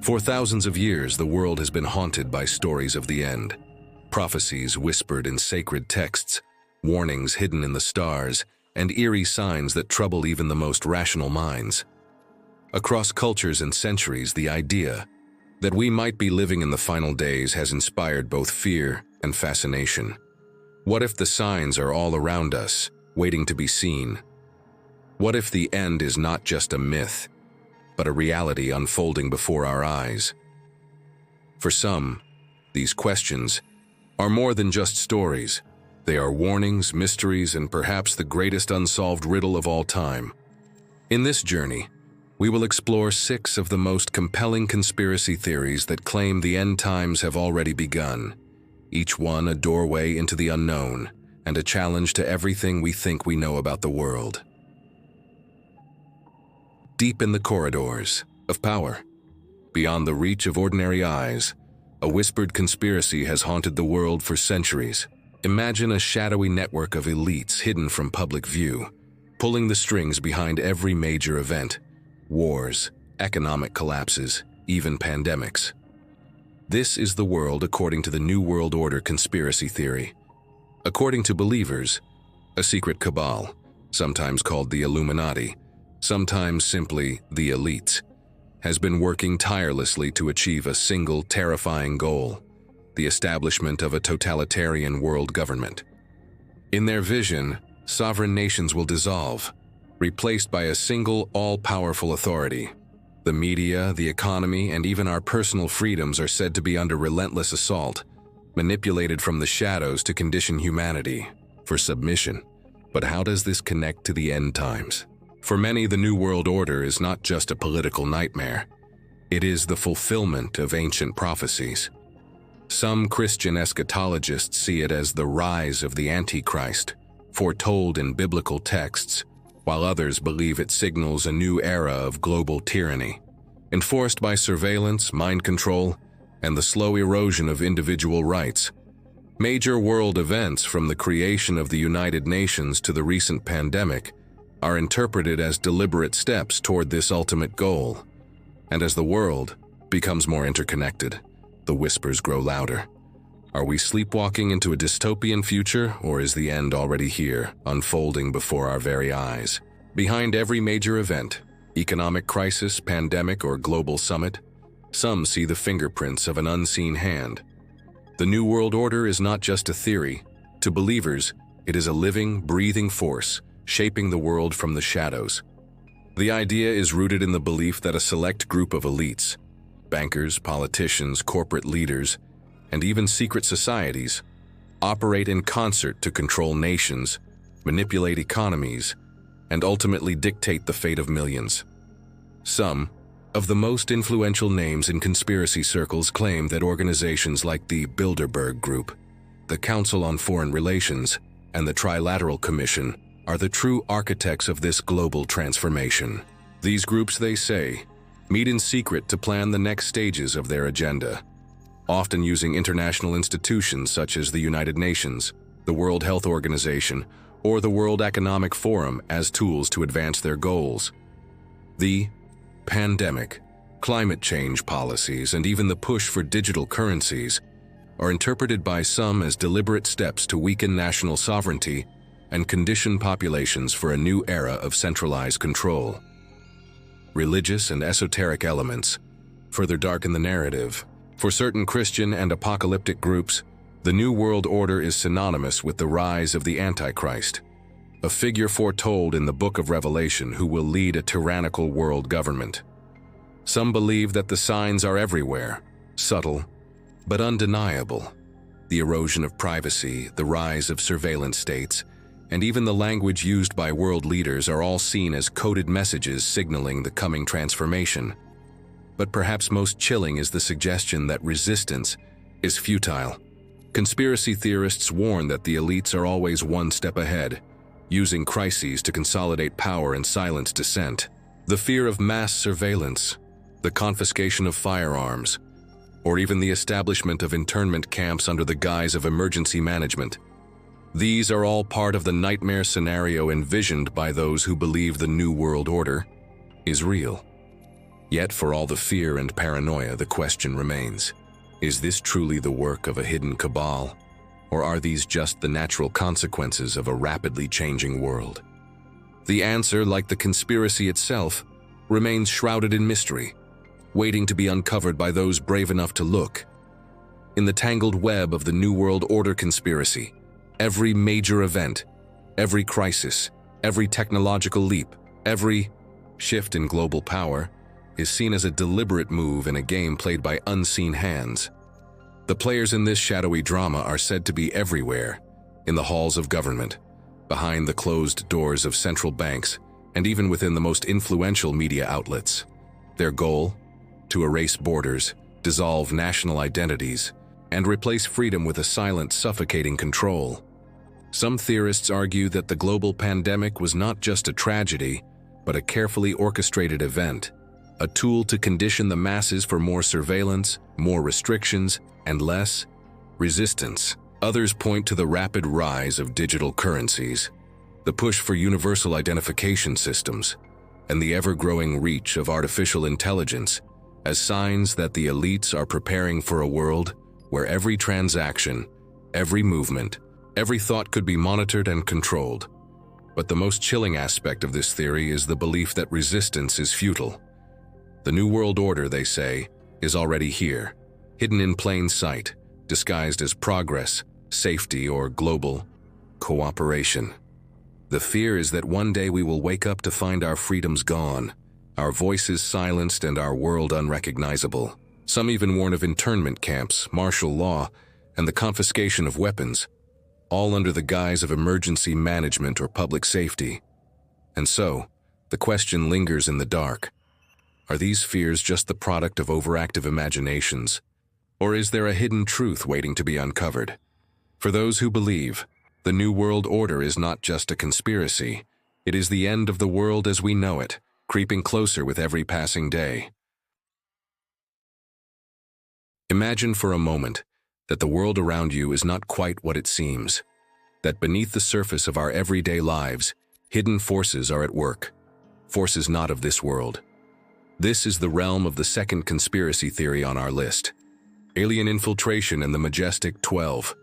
For thousands of years, the world has been haunted by stories of the end. Prophecies whispered in sacred texts, warnings hidden in the stars, and eerie signs that trouble even the most rational minds. Across cultures and centuries, the idea that we might be living in the final days has inspired both fear and fascination. What if the signs are all around us, waiting to be seen? What if the end is not just a myth, but a reality unfolding before our eyes? For some, these questions are more than just stories. They are warnings, mysteries, and perhaps the greatest unsolved riddle of all time. In this journey, we will explore 6 of the most compelling conspiracy theories that claim the end times have already begun, each one a doorway into the unknown and a challenge to everything we think we know about the world. Deep in the corridors of power, beyond the reach of ordinary eyes, a whispered conspiracy has haunted the world for centuries. Imagine a shadowy network of elites hidden from public view, pulling the strings behind every major event: wars, economic collapses, even pandemics. This is the world according to the New World Order conspiracy theory. According to believers, a secret cabal, sometimes called the Illuminati, sometimes simply the elites, has been working tirelessly to achieve a single terrifying goal: the establishment of a totalitarian world government. In their vision, sovereign nations will dissolve, replaced by a single all-powerful authority. The media, the economy, and even our personal freedoms are said to be under relentless assault, manipulated from the shadows to condition humanity for submission. But how does this connect to the end times? For many, the New World Order is not just a political nightmare. It is the fulfillment of ancient prophecies. Some Christian eschatologists see it as the rise of the Antichrist, foretold in biblical texts, while others believe it signals a new era of global tyranny, enforced by surveillance, mind control, and the slow erosion of individual rights. Major world events, from the creation of the United Nations to the recent pandemic, are interpreted as deliberate steps toward this ultimate goal. And as the world becomes more interconnected, the whispers grow louder. Are we sleepwalking into a dystopian future, or is the end already here, unfolding before our very eyes? Behind every major event, economic crisis, pandemic, or global summit, some see the fingerprints of an unseen hand. The New World Order is not just a theory. To believers, it is a living, breathing force, shaping the world from the shadows. The idea is rooted in the belief that a select group of elites, bankers, politicians, corporate leaders, and even secret societies, operate in concert to control nations, manipulate economies, and ultimately dictate the fate of millions. Some of the most influential names in conspiracy circles claim that organizations like the Bilderberg Group, the Council on Foreign Relations, and the Trilateral Commission are the true architects of this global transformation. These groups, they say, meet in secret to plan the next stages of their agenda, often using international institutions such as the United Nations, the World Health Organization, or the World Economic Forum as tools to advance their goals. The pandemic, climate change policies, and even the push for digital currencies are interpreted by some as deliberate steps to weaken national sovereignty and condition populations for a new era of centralized control. Religious and esoteric elements further darken the narrative. For certain Christian and apocalyptic groups, the New World Order is synonymous with the rise of the Antichrist, a figure foretold in the Book of Revelation who will lead a tyrannical world government. Some believe that the signs are everywhere, subtle but undeniable. The erosion of privacy, the rise of surveillance states, and even the language used by world leaders are all seen as coded messages signaling the coming transformation. But perhaps most chilling is the suggestion that resistance is futile. Conspiracy theorists warn that the elites are always one step ahead, using crises to consolidate power and silence dissent. The fear of mass surveillance, the confiscation of firearms, or even the establishment of internment camps under the guise of emergency management. These are all part of the nightmare scenario envisioned by those who believe the New World Order is real. Yet, for all the fear and paranoia, the question remains: is this truly the work of a hidden cabal? Or are these just the natural consequences of a rapidly changing world? The answer, like the conspiracy itself, remains shrouded in mystery, waiting to be uncovered by those brave enough to look. In the tangled web of the New World Order conspiracy, every major event, every crisis, every technological leap, every shift in global power is seen as a deliberate move in a game played by unseen hands. The players in this shadowy drama are said to be everywhere, in the halls of government, behind the closed doors of central banks, and even within the most influential media outlets. Their goal? To erase borders, dissolve national identities, and replace freedom with a silent, suffocating control. Some theorists argue that the global pandemic was not just a tragedy, but a carefully orchestrated event, a tool to condition the masses for more surveillance, more restrictions, and less resistance. Others point to the rapid rise of digital currencies, the push for universal identification systems, and the ever-growing reach of artificial intelligence as signs that the elites are preparing for a world where every transaction, every movement, every thought could be monitored and controlled. But the most chilling aspect of this theory is the belief that resistance is futile. The New World Order, they say, is already here, hidden in plain sight, disguised as progress, safety, or global cooperation. The fear is that one day we will wake up to find our freedoms gone, our voices silenced, and our world unrecognizable. Some even warn of internment camps, martial law, and the confiscation of weapons, all under the guise of emergency management or public safety. And so, the question lingers in the dark. Are these fears just the product of overactive imaginations? Or is there a hidden truth waiting to be uncovered? For those who believe, the New World Order is not just a conspiracy. It is the end of the world as we know it, creeping closer with every passing day. Imagine for a moment that the world around you is not quite what it seems, that beneath the surface of our everyday lives, hidden forces are at work, forces not of this world. This is the realm of the second conspiracy theory on our list: alien infiltration and the Majestic 12.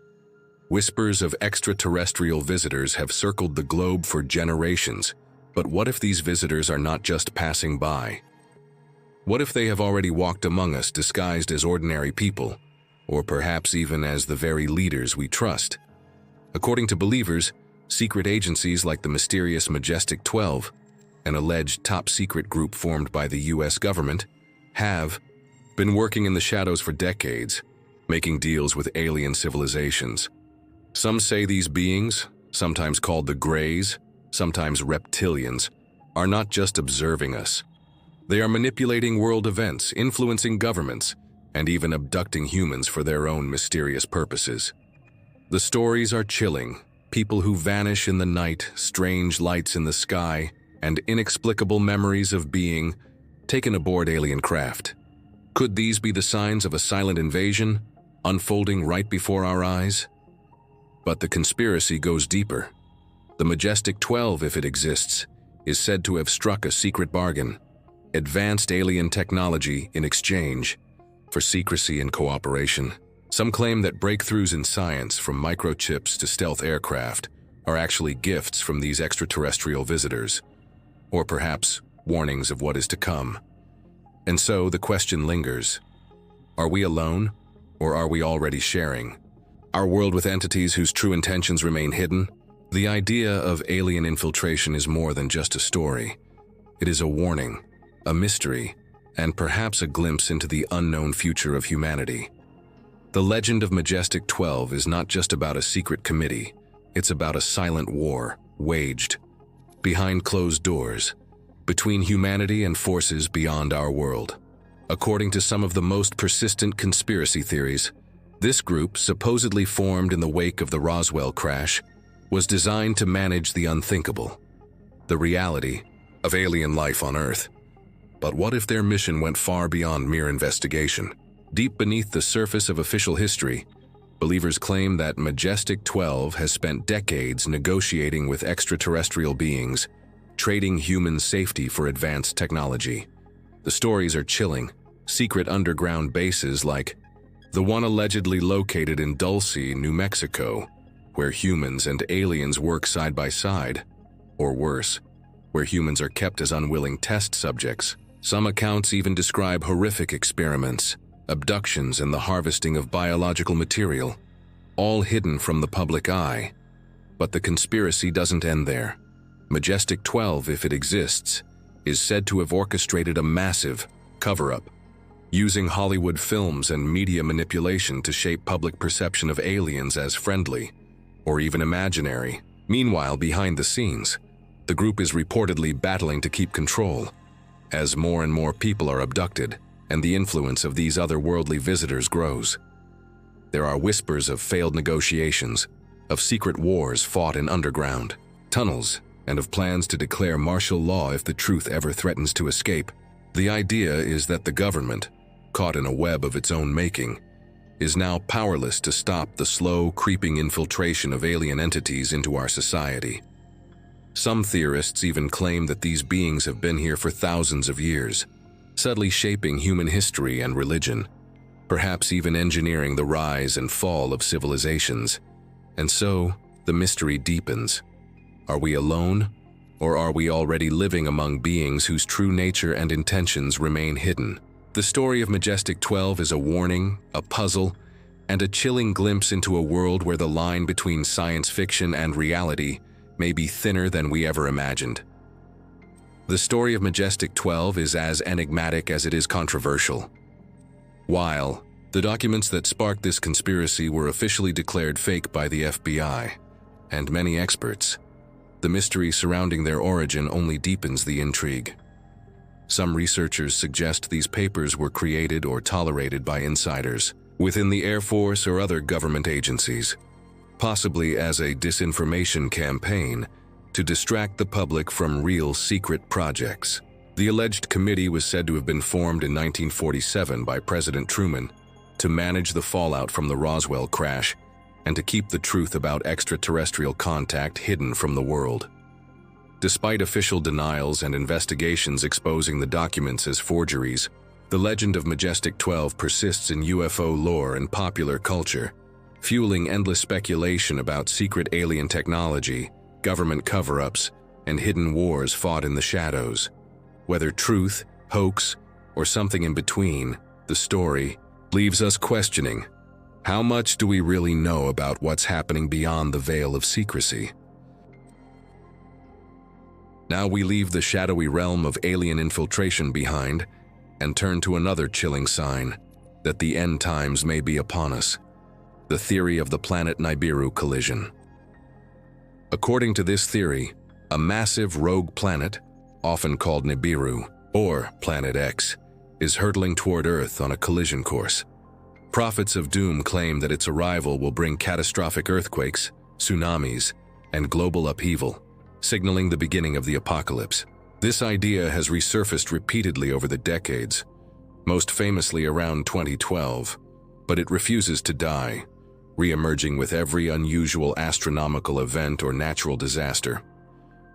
Whispers of extraterrestrial visitors have circled the globe for generations, but what if these visitors are not just passing by? What if they have already walked among us disguised as ordinary people, or perhaps even as the very leaders we trust? According to believers, secret agencies like the mysterious Majestic 12, an alleged top-secret group formed by the US government, have been working in the shadows for decades, making deals with alien civilizations. Some say these beings, sometimes called the Greys, sometimes reptilians, are not just observing us. They are manipulating world events, influencing governments, and even abducting humans for their own mysterious purposes. The stories are chilling: people who vanish in the night, strange lights in the sky, and inexplicable memories of being taken aboard alien craft. Could these be the signs of a silent invasion, unfolding right before our eyes? But the conspiracy goes deeper. The Majestic 12, if it exists, is said to have struck a secret bargain: advanced alien technology in exchange for secrecy and cooperation. Some claim that breakthroughs in science, from microchips to stealth aircraft, are actually gifts from these extraterrestrial visitors, or perhaps warnings of what is to come. And so the question lingers: are we alone, or are we already sharing our world with entities whose true intentions remain hidden? The idea of alien infiltration is more than just a story. It is a warning, a mystery, and perhaps a glimpse into the unknown future of humanity. The legend of Majestic 12 is not just about a secret committee. It's about a silent war waged behind closed doors, between humanity and forces beyond our world. According to some of the most persistent conspiracy theories, this group, supposedly formed in the wake of the Roswell crash, was designed to manage the unthinkable, the reality of alien life on Earth. But what if their mission went far beyond mere investigation? Deep beneath the surface of official history, believers claim that Majestic 12 has spent decades negotiating with extraterrestrial beings, trading human safety for advanced technology. The stories are chilling. Secret underground bases like the one allegedly located in Dulce, New Mexico, where humans and aliens work side by side, or worse, where humans are kept as unwilling test subjects. Some accounts even describe horrific experiments, abductions, and the harvesting of biological material, all hidden from the public eye. But the conspiracy doesn't end there. Majestic 12, if it exists, is said to have orchestrated a massive cover-up, using Hollywood films and media manipulation to shape public perception of aliens as friendly, or even imaginary. Meanwhile, behind the scenes, the group is reportedly battling to keep control, as more and more people are abducted, and the influence of these otherworldly visitors grows. There are whispers of failed negotiations, of secret wars fought in underground tunnels, and of plans to declare martial law if the truth ever threatens to escape. The idea is that the government, caught in a web of its own making, is now powerless to stop the slow, creeping infiltration of alien entities into our society. Some theorists even claim that these beings have been here for thousands of years, subtly shaping human history and religion, perhaps even engineering the rise and fall of civilizations. And so, the mystery deepens. Are we alone, or are we already living among beings whose true nature and intentions remain hidden? The story of Majestic 12 is a warning, a puzzle, and a chilling glimpse into a world where the line between science fiction and reality may be thinner than we ever imagined. The story of Majestic 12 is as enigmatic as it is controversial. While the documents that sparked this conspiracy were officially declared fake by the FBI and many experts, the mystery surrounding their origin only deepens the intrigue. Some researchers suggest these papers were created or tolerated by insiders within the Air Force or other government agencies, possibly as a disinformation campaign to distract the public from real secret projects. The alleged committee was said to have been formed in 1947 by President Truman to manage the fallout from the Roswell crash and to keep the truth about extraterrestrial contact hidden from the world. Despite official denials and investigations exposing the documents as forgeries, the legend of Majestic 12 persists in UFO lore and popular culture, fueling endless speculation about secret alien technology, government cover-ups, and hidden wars fought in the shadows. Whether truth, hoax, or something in between, the story leaves us questioning, how much do we really know about what's happening beyond the veil of secrecy? Now we leave the shadowy realm of alien infiltration behind and turn to another chilling sign that the end times may be upon us: the theory of the planet Nibiru collision. According to this theory, a massive rogue planet, often called Nibiru, or Planet X, is hurtling toward Earth on a collision course. Prophets of doom claim that its arrival will bring catastrophic earthquakes, tsunamis, and global upheaval, signaling the beginning of the apocalypse. This idea has resurfaced repeatedly over the decades, most famously around 2012, but it refuses to die, re-emerging with every unusual astronomical event or natural disaster.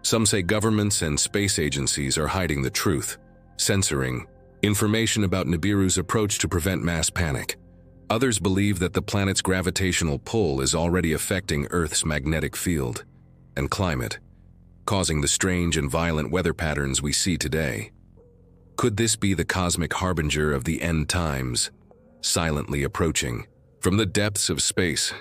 Some say governments and space agencies are hiding the truth, censoring information about Nibiru's approach to prevent mass panic. Others believe that the planet's gravitational pull is already affecting Earth's magnetic field and climate, causing the strange and violent weather patterns we see today. Could this be the cosmic harbinger of the end times, silently approaching? From the depths of space,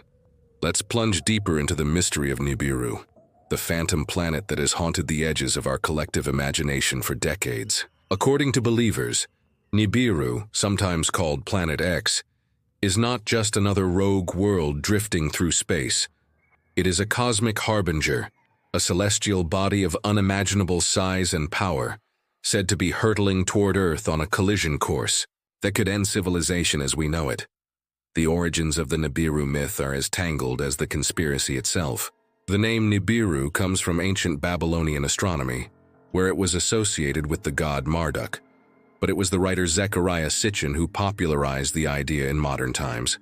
let's plunge deeper into the mystery of Nibiru, the phantom planet that has haunted the edges of our collective imagination for decades. According to believers, Nibiru, sometimes called Planet X, is not just another rogue world drifting through space. It is a cosmic harbinger, a celestial body of unimaginable size and power, said to be hurtling toward Earth on a collision course that could end civilization as we know it. The origins of the Nibiru myth are as tangled as the conspiracy itself. The name Nibiru comes from ancient Babylonian astronomy, where it was associated with the god Marduk, but it was the writer Zecharia Sitchin who popularized the idea in modern times.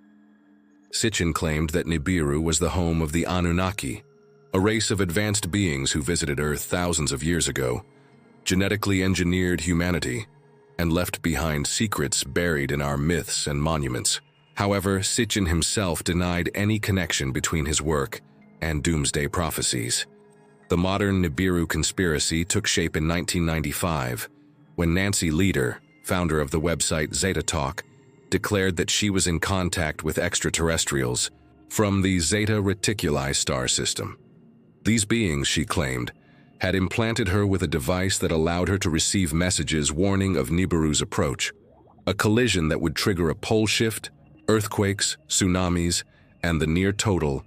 Sitchin claimed that Nibiru was the home of the Anunnaki, a race of advanced beings who visited Earth thousands of years ago, genetically engineered humanity, and left behind secrets buried in our myths and monuments. However, Sitchin himself denied any connection between his work and doomsday prophecies. The modern Nibiru conspiracy took shape in 1995 when Nancy Leader, founder of the website Zeta Talk, declared that she was in contact with extraterrestrials from the Zeta Reticuli star system. These beings, she claimed, had implanted her with a device that allowed her to receive messages warning of Nibiru's approach, a collision that would trigger a pole shift, earthquakes, tsunamis, and the near-total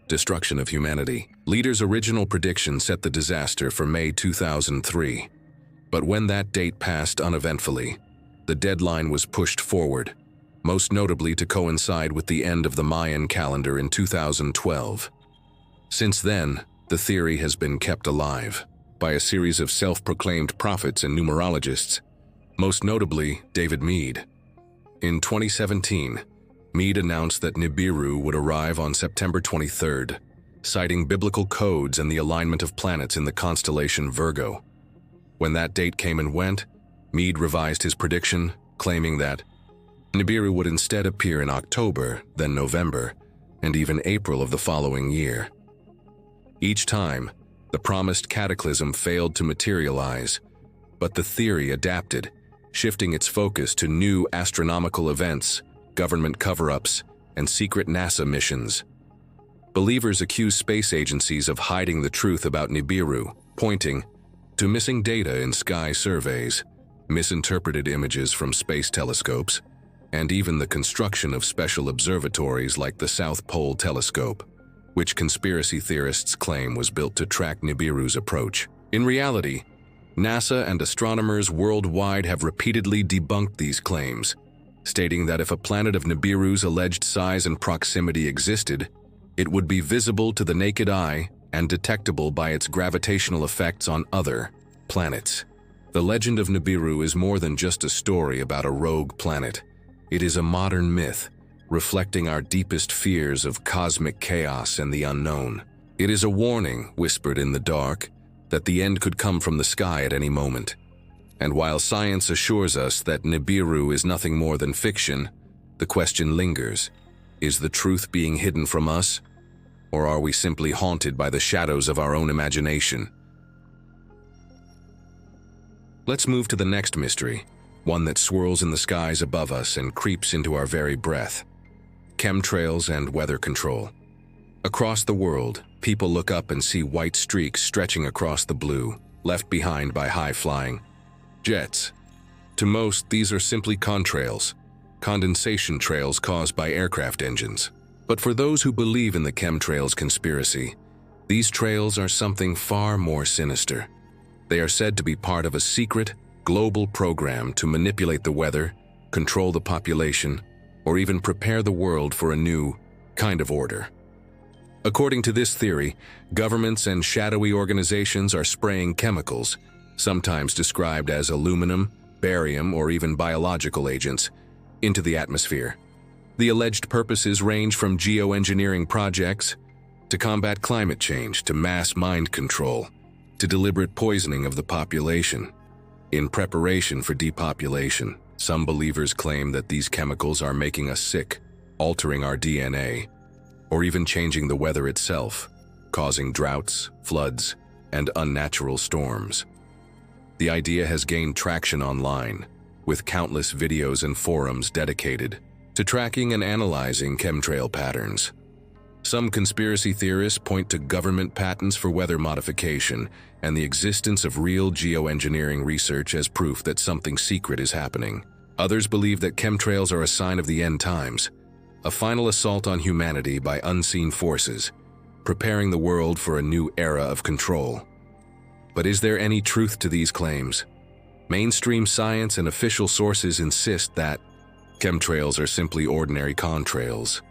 destruction of humanity. Leader's original prediction set the disaster for May 2003. But when that date passed uneventfully, the deadline was pushed forward, most notably to coincide with the end of the Mayan calendar in 2012. Since then, the theory has been kept alive by a series of self-proclaimed prophets and numerologists, most notably David Meade. In 2017, Meade announced that Nibiru would arrive on September 23rd, citing biblical codes and the alignment of planets in the constellation Virgo. When that date came and went, Meade revised his prediction, claiming that Nibiru would instead appear in October, then November, and even April of the following year. Each time, the promised cataclysm failed to materialize, but the theory adapted, shifting its focus to new astronomical events, government cover-ups, and secret NASA missions. Believers accuse space agencies of hiding the truth about Nibiru, pointing to missing data in sky surveys, misinterpreted images from space telescopes, and even the construction of special observatories like the South Pole Telescope, which conspiracy theorists claim was built to track Nibiru's approach. In reality, NASA and astronomers worldwide have repeatedly debunked these claims, stating that if a planet of Nibiru's alleged size and proximity existed, it would be visible to the naked eye and detectable by its gravitational effects on other planets. The legend of Nibiru is more than just a story about a rogue planet. It is a modern myth, reflecting our deepest fears of cosmic chaos and the unknown. It is a warning, whispered in the dark, that the end could come from the sky at any moment. And while science assures us that Nibiru is nothing more than fiction, the question lingers: is the truth being hidden from us, or are we simply haunted by the shadows of our own imagination? Let's move to the next mystery, one that swirls in the skies above us and creeps into our very breath: chemtrails and weather control. Across the world, people look up and see white streaks stretching across the blue, left behind by high-flying jets. To most, these are simply contrails, condensation trails caused by aircraft engines. But for those who believe in the chemtrails conspiracy, these trails are something far more sinister. They are said to be part of a secret, global program to manipulate the weather, control the population, or even prepare the world for a new kind of order. According to this theory, governments and shadowy organizations are spraying chemicals, sometimes described as aluminum, barium, or even biological agents, into the atmosphere. The alleged purposes range from geoengineering projects to combat climate change to mass mind control to deliberate poisoning of the population. In preparation for depopulation, some believers claim that these chemicals are making us sick, altering our DNA, or even changing the weather itself, causing droughts, floods, and unnatural storms. The idea has gained traction online, with countless videos and forums dedicated to tracking and analyzing chemtrail patterns. Some conspiracy theorists point to government patents for weather modification and the existence of real geoengineering research as proof that something secret is happening. Others believe that chemtrails are a sign of the end times, a final assault on humanity by unseen forces, preparing the world for a new era of control. But is there any truth to these claims? Mainstream science and official sources insist that chemtrails are simply ordinary contrails,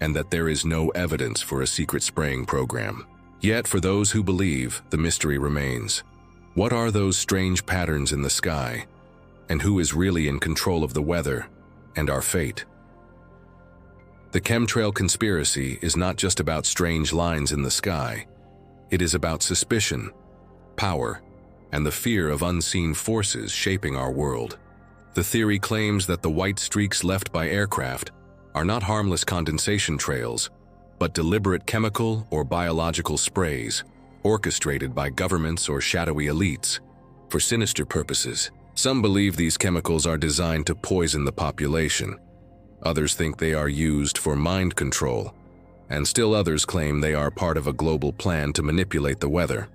and that there is no evidence for a secret spraying program. Yet, for those who believe, the mystery remains. What are those strange patterns in the sky? And who is really in control of the weather and our fate? The chemtrail conspiracy is not just about strange lines in the sky. It is about suspicion, power, and the fear of unseen forces shaping our world. The theory claims that the white streaks left by aircraft are not harmless condensation trails, but deliberate chemical or biological sprays orchestrated by governments or shadowy elites for sinister purposes. Some believe these chemicals are designed to poison the population. Others think they are used for mind control, and still others claim they are part of a global plan to manipulate the weather.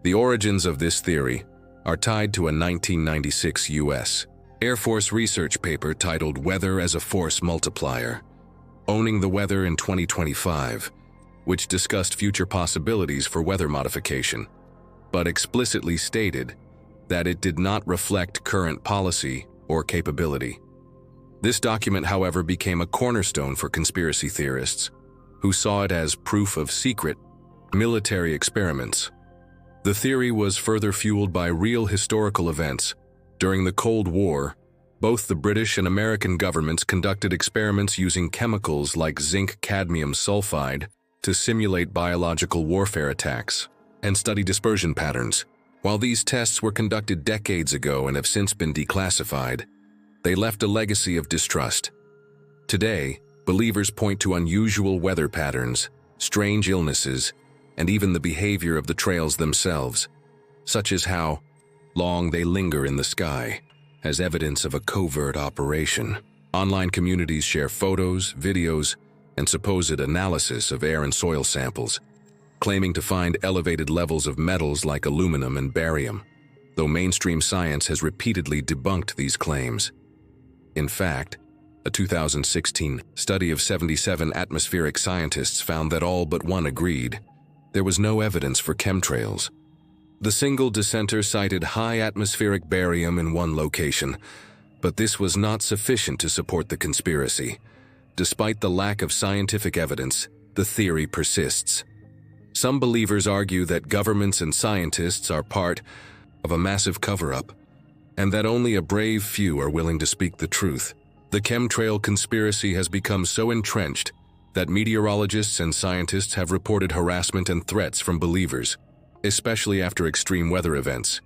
The origins of this theory are tied to a 1996 U.S. Air Force research paper titled "Weather as a Force Multiplier: Owning the Weather in 2025, which discussed future possibilities for weather modification, but explicitly stated that it did not reflect current policy or capability. This document, however, became a cornerstone for conspiracy theorists, who saw it as proof of secret military experiments. The theory was further fueled by real historical events. During the Cold War, both the British and American governments conducted experiments using chemicals like zinc-cadmium sulfide to simulate biological warfare attacks and study dispersion patterns. While these tests were conducted decades ago and have since been declassified, they left a legacy of distrust. Today, believers point to unusual weather patterns, strange illnesses, and even the behavior of the trails themselves, such as how long they linger in the sky, as evidence of a covert operation. Online communities share photos, videos, and supposed analysis of air and soil samples, claiming to find elevated levels of metals like aluminum and barium, though mainstream science has repeatedly debunked these claims. In fact, a 2016 study of 77 atmospheric scientists found that all but one agreed there was no evidence for chemtrails. The single dissenter cited high atmospheric barium in one location, but this was not sufficient to support the conspiracy. Despite the lack of scientific evidence, the theory persists. Some believers argue that governments and scientists are part of a massive cover-up, and that only a brave few are willing to speak the truth. The chemtrail conspiracy has become so entrenched that meteorologists and scientists have reported harassment and threats from believers, especially after extreme weather events.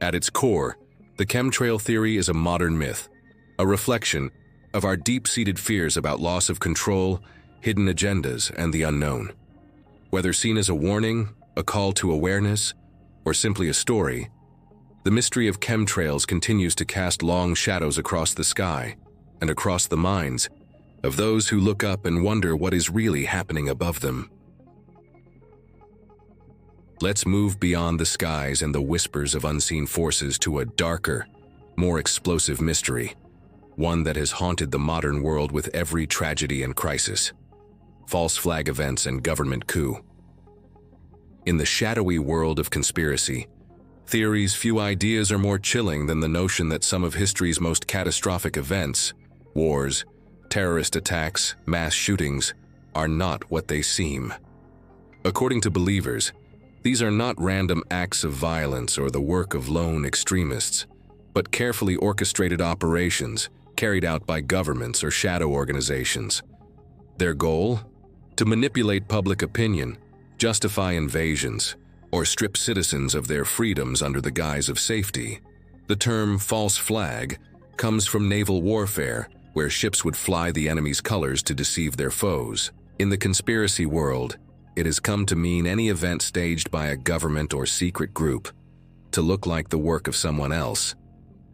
At its core, the chemtrail theory is a modern myth, a reflection of our deep-seated fears about loss of control, hidden agendas, and the unknown. Whether seen as a warning, a call to awareness, or simply a story, the mystery of chemtrails continues to cast long shadows across the sky and across the minds of those who look up and wonder what is really happening above them. Let's move beyond the skies and the whispers of unseen forces to a darker, more explosive mystery, one that has haunted the modern world with every tragedy and crisis: false flag events and government coup. In the shadowy world of conspiracy theories, few ideas are more chilling than the notion that some of history's most catastrophic events, wars, terrorist attacks, mass shootings, are not what they seem. According to believers, these are not random acts of violence or the work of lone extremists, but carefully orchestrated operations carried out by governments or shadow organizations. Their goal? To manipulate public opinion, justify invasions, or strip citizens of their freedoms under the guise of safety. The term false flag comes from naval warfare, where ships would fly the enemy's colors to deceive their foes. In the conspiracy world, it has come to mean any event staged by a government or secret group to look like the work of someone else.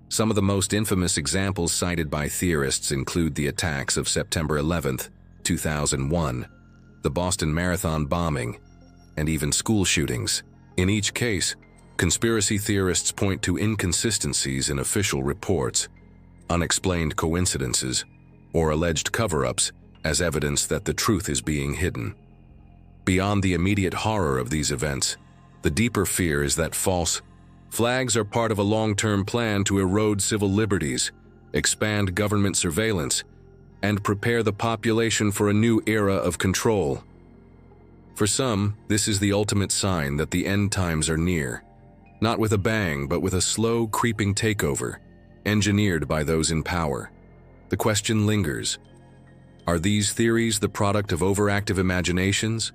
Some of the most infamous examples cited by theorists include the attacks of September 11th, 2001, the Boston Marathon bombing, and even school shootings. In each case, conspiracy theorists point to inconsistencies in official reports, unexplained coincidences, or alleged cover-ups as evidence that the truth is being hidden. Beyond the immediate horror of these events, the deeper fear is that false flags are part of a long-term plan to erode civil liberties, expand government surveillance, and prepare the population for a new era of control. For some, this is the ultimate sign that the end times are near, not with a bang, but with a slow, creeping takeover, engineered by those in power. The question lingers: are these theories the product of overactive imaginations,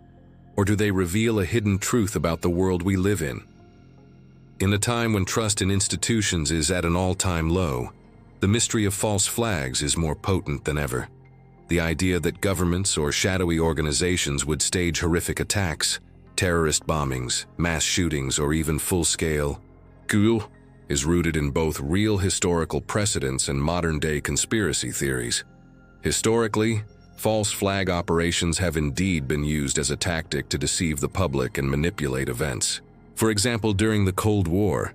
or do they reveal a hidden truth about the world we live in? In a time when trust in institutions is at an all-time low, the mystery of false flags is more potent than ever. The idea that governments or shadowy organizations would stage horrific attacks, terrorist bombings, mass shootings, or even full-scale coup is rooted in both real historical precedents and modern-day conspiracy theories. Historically, false flag operations have indeed been used as a tactic to deceive the public and manipulate events. For example, during the Cold War,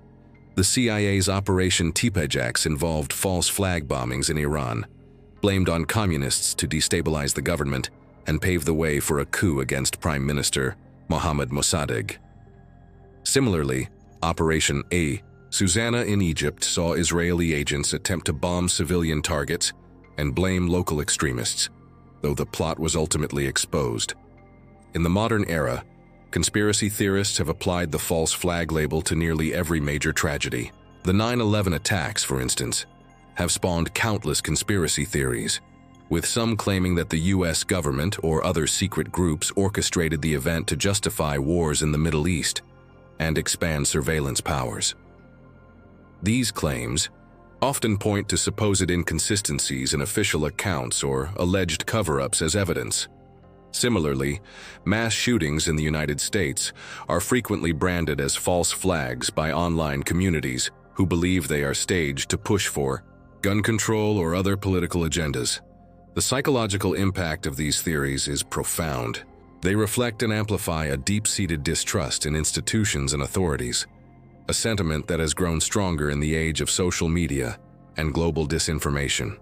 the CIA's Operation Teepejax involved false flag bombings in Iran, blamed on communists to destabilize the government and pave the way for a coup against Prime Minister Mohammad Mossadegh. Similarly, Operation Susanna in Egypt saw Israeli agents attempt to bomb civilian targets and blame local extremists, though the plot was ultimately exposed. In the modern era, conspiracy theorists have applied the false flag label to nearly every major tragedy. The 9/11 attacks, for instance, have spawned countless conspiracy theories, with some claiming that the US government or other secret groups orchestrated the event to justify wars in the Middle East and expand surveillance powers. These claims often point to supposed inconsistencies in official accounts or alleged cover-ups as evidence. Similarly, mass shootings in the United States are frequently branded as false flags by online communities who believe they are staged to push for gun control or other political agendas. The psychological impact of these theories is profound. They reflect and amplify a deep-seated distrust in institutions and authorities, a sentiment that has grown stronger in the age of social media and global disinformation.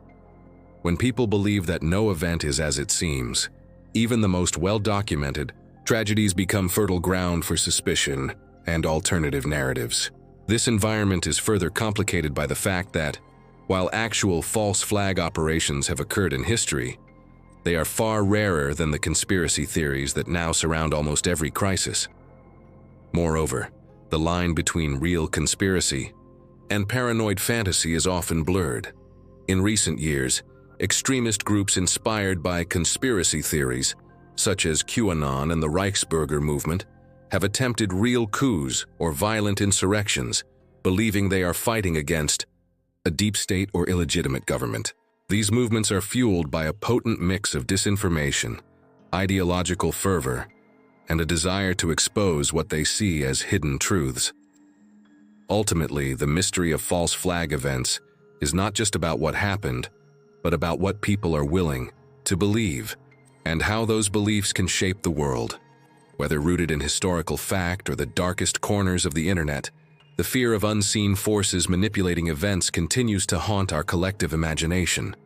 When people believe that no event is as it seems, even the most well-documented tragedies become fertile ground for suspicion and alternative narratives. This environment is further complicated by the fact that, while actual false flag operations have occurred in history, they are far rarer than the conspiracy theories that now surround almost every crisis. Moreover, the line between real conspiracy and paranoid fantasy is often blurred. In recent years, extremist groups inspired by conspiracy theories, such as QAnon and the Reichsbürger movement, have attempted real coups or violent insurrections, believing they are fighting against a deep state or illegitimate government. These movements are fueled by a potent mix of disinformation, ideological fervor, and a desire to expose what they see as hidden truths. Ultimately, the mystery of false flag events is not just about what happened, but about what people are willing to believe and how those beliefs can shape the world. Whether rooted in historical fact or the darkest corners of the internet, the fear of unseen forces manipulating events continues to haunt our collective imagination.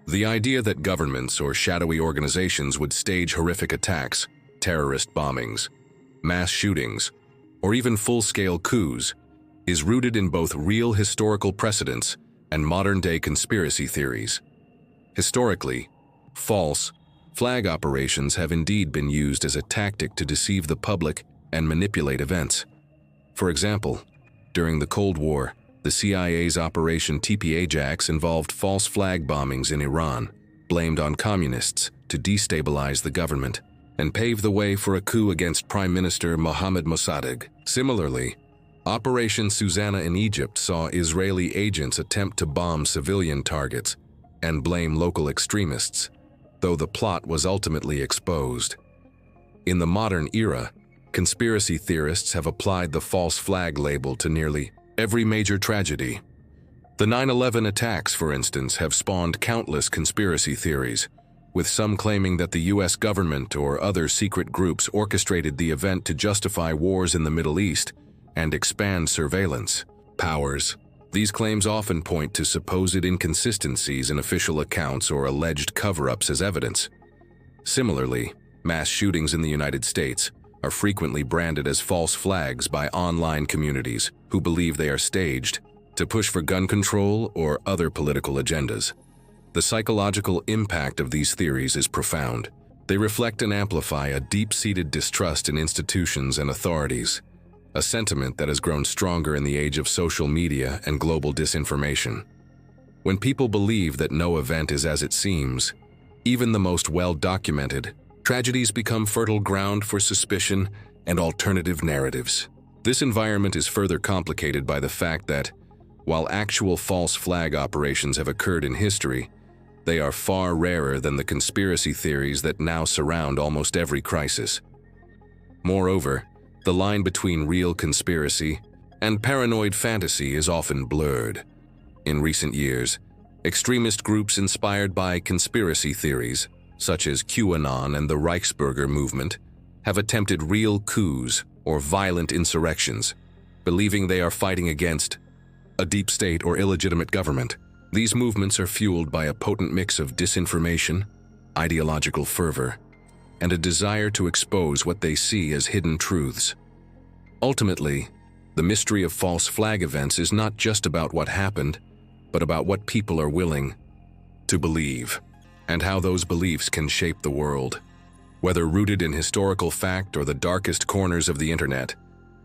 The idea that governments or shadowy organizations would stage horrific attacks, terrorist bombings, mass shootings, or even full-scale coups is rooted in both real historical precedents and modern-day conspiracy theories. Historically, false flag operations have indeed been used as a tactic to deceive the public and manipulate events. For example, during the Cold War, the CIA's Operation Teepejax involved false flag bombings in Iran, blamed on communists to destabilize the government and pave the way for a coup against Prime Minister Mohammad Mossadegh. Similarly, Operation Susanna in Egypt saw Israeli agents attempt to bomb civilian targets and blame local extremists, though the plot was ultimately exposed. In the modern era, conspiracy theorists have applied the false flag label to nearly every major tragedy. The 9/11 attacks, for instance, have spawned countless conspiracy theories, with some claiming that the US government or other secret groups orchestrated the event to justify wars in the Middle East and expand surveillance powers. These claims often point to supposed inconsistencies in official accounts or alleged cover-ups as evidence. Similarly, mass shootings in the United States are frequently branded as false flags by online communities who believe they are staged to push for gun control or other political agendas. The psychological impact of these theories is profound. They reflect and amplify a deep-seated distrust in institutions and authorities, a sentiment that has grown stronger in the age of social media and global disinformation. When people believe that no event is as it seems, even the most well-documented tragedies become fertile ground for suspicion and alternative narratives. This environment is further complicated by the fact that, while actual false flag operations have occurred in history, they are far rarer than the conspiracy theories that now surround almost every crisis. Moreover, the line between real conspiracy and paranoid fantasy is often blurred. In recent years, extremist groups inspired by conspiracy theories, such as QAnon and the Reichsbürger movement, have attempted real coups or violent insurrections, believing they are fighting against a deep state or illegitimate government. These movements are fueled by a potent mix of disinformation, ideological fervor, and a desire to expose what they see as hidden truths. Ultimately, the mystery of false flag events is not just about what happened, but about what people are willing to believe, and how those beliefs can shape the world. Whether rooted in historical fact or the darkest corners of the internet,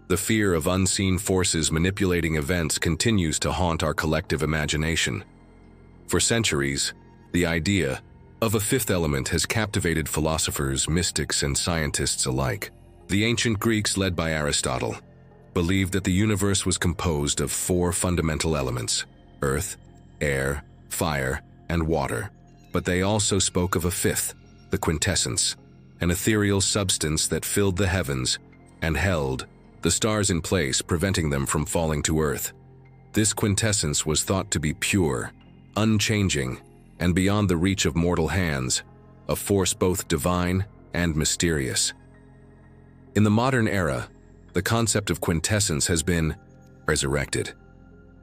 the fear of unseen forces manipulating events continues to haunt our collective imagination. For centuries, the idea of a fifth element has captivated philosophers, mystics, and scientists alike. The ancient Greeks, led by Aristotle, believed that the universe was composed of four fundamental elements: earth, air, fire, and water. But they also spoke of a fifth, the quintessence, an ethereal substance that filled the heavens and held the stars in place, preventing them from falling to earth. This quintessence was thought to be pure, unchanging, and beyond the reach of mortal hands, a force both divine and mysterious. In the modern era, the concept of quintessence has been resurrected,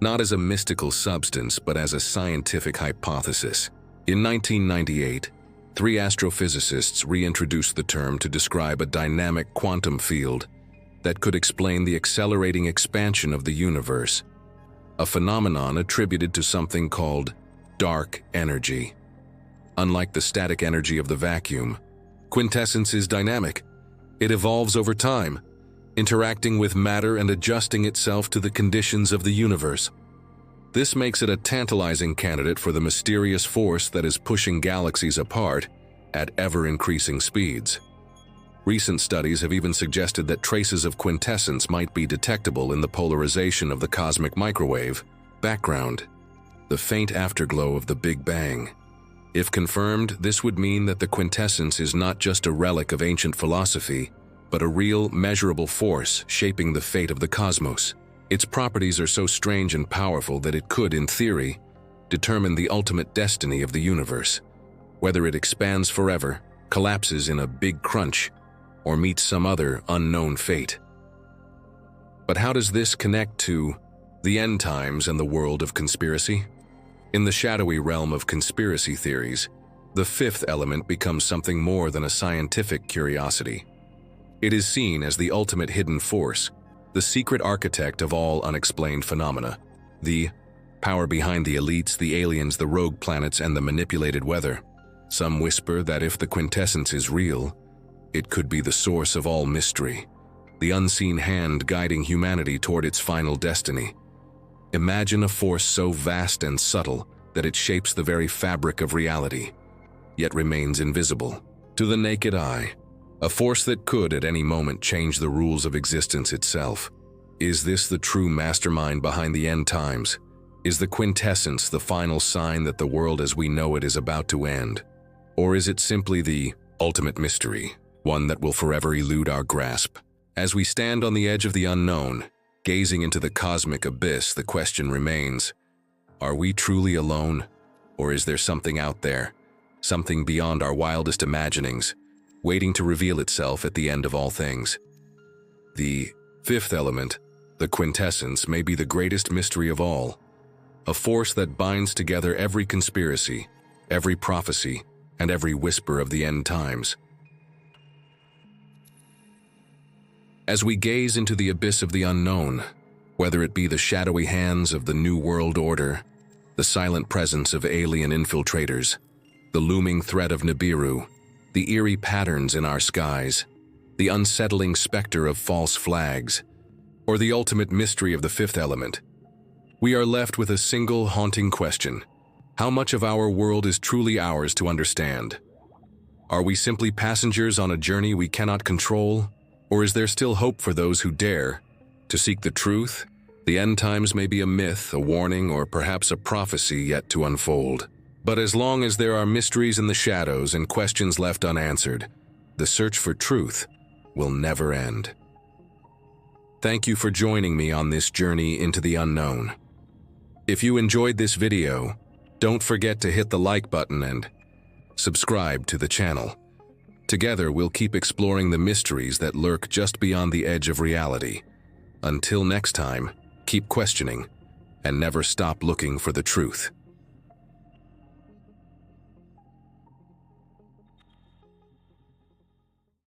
not as a mystical substance, but as a scientific hypothesis. In 1998, three astrophysicists reintroduced the term to describe a dynamic quantum field that could explain the accelerating expansion of the universe, a phenomenon attributed to something called dark energy. Unlike the static energy of the vacuum, quintessence is dynamic. It evolves over time, interacting with matter and adjusting itself to the conditions of the universe. This makes it a tantalizing candidate for the mysterious force that is pushing galaxies apart at ever-increasing speeds. Recent studies have even suggested that traces of quintessence might be detectable in the polarization of the cosmic microwave background, the faint afterglow of the Big Bang. If confirmed, this would mean that the quintessence is not just a relic of ancient philosophy, but a real, measurable force shaping the fate of the cosmos. Its properties are so strange and powerful that it could, in theory, determine the ultimate destiny of the universe, whether it expands forever, collapses in a big crunch, or meets some other unknown fate. But how does this connect to the end times and the world of conspiracy? In the shadowy realm of conspiracy theories, the fifth element becomes something more than a scientific curiosity. It is seen as the ultimate hidden force, the secret architect of all unexplained phenomena, the power behind the elites, the aliens, the rogue planets, and the manipulated weather. Some whisper that if the quintessence is real, it could be the source of all mystery, the unseen hand guiding humanity toward its final destiny. Imagine a force so vast and subtle that it shapes the very fabric of reality, yet remains invisible to the naked eye. A force that could at any moment change the rules of existence itself. Is this the true mastermind behind the end times? Is the quintessence the final sign that the world as we know it is about to end? Or is it simply the ultimate mystery, one that will forever elude our grasp? As we stand on the edge of the unknown, gazing into the cosmic abyss, the question remains, are we truly alone? Or is there something out there, something beyond our wildest imaginings, waiting to reveal itself at the end of all things? The fifth element, the quintessence, may be the greatest mystery of all, a force that binds together every conspiracy, every prophecy, and every whisper of the end times. As we gaze into the abyss of the unknown, whether it be the shadowy hands of the New World Order, the silent presence of alien infiltrators, the looming threat of Nibiru, the eerie patterns in our skies, the unsettling specter of false flags, or the ultimate mystery of the fifth element, we are left with a single haunting question: how much of our world is truly ours to understand? Are we simply passengers on a journey we cannot control, Or is there still hope for those who dare to seek the truth? The end times may be a myth, a warning, or perhaps a prophecy yet to unfold. But as long as there are mysteries in the shadows and questions left unanswered, the search for truth will never end. Thank you for joining me on this journey into the unknown. If you enjoyed this video, don't forget to hit the like button and subscribe to the channel. Together, we'll keep exploring the mysteries that lurk just beyond the edge of reality. Until next time, keep questioning and never stop looking for the truth.